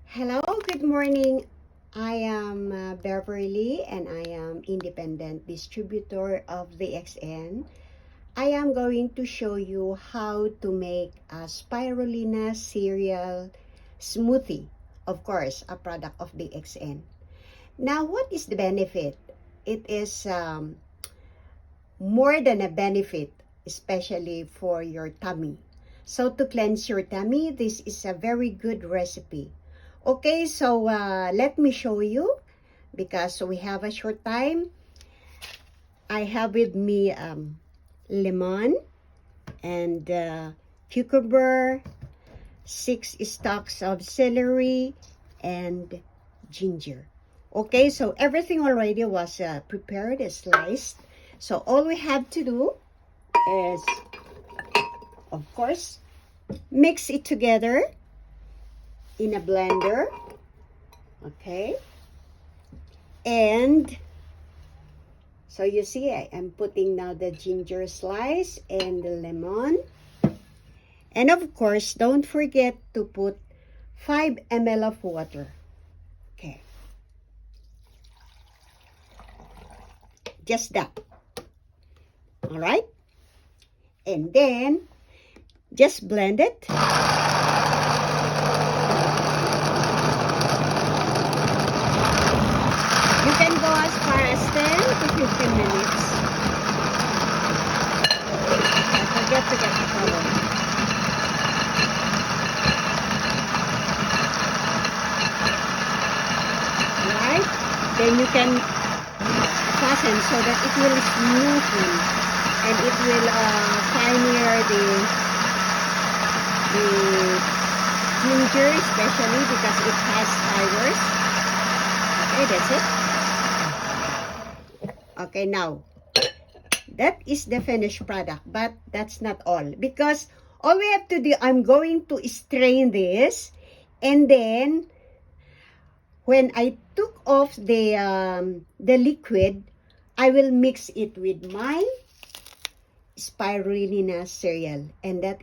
Hello, good morning. I am Beverly and I am independent distributor of the XN. I am going to show you how to make a spirulina cereal smoothie. Of course, a product of the XN. Now, what is the benefit? It is more than a benefit, especially for your tummy. So to cleanse your tummy, this is a very good recipe. Okay, so let me show you because we have a short time. I have with me lemon and cucumber, 6 stalks of celery, and ginger. Okay, so everything already was prepared, sliced. So all we have to do is, of course, mix it together in a blender. Okay, and so you see I am putting now the ginger slice and the lemon, and of course don't forget to put 5 ml of water. Okay, just that. All right, and then just blend it. You can go as far as 10 to 15 minutes. Don't forget to get the color. Alright? Then you can fasten so that it will smoothen and it will pioneer the ginger, especially because it has fibers. Okay, that's it. Okay, now, that is the finished product, but that's not all. Because all we have to do, I'm going to strain this, and then, when I took off the liquid, I will mix it with my spirulina cereal, and that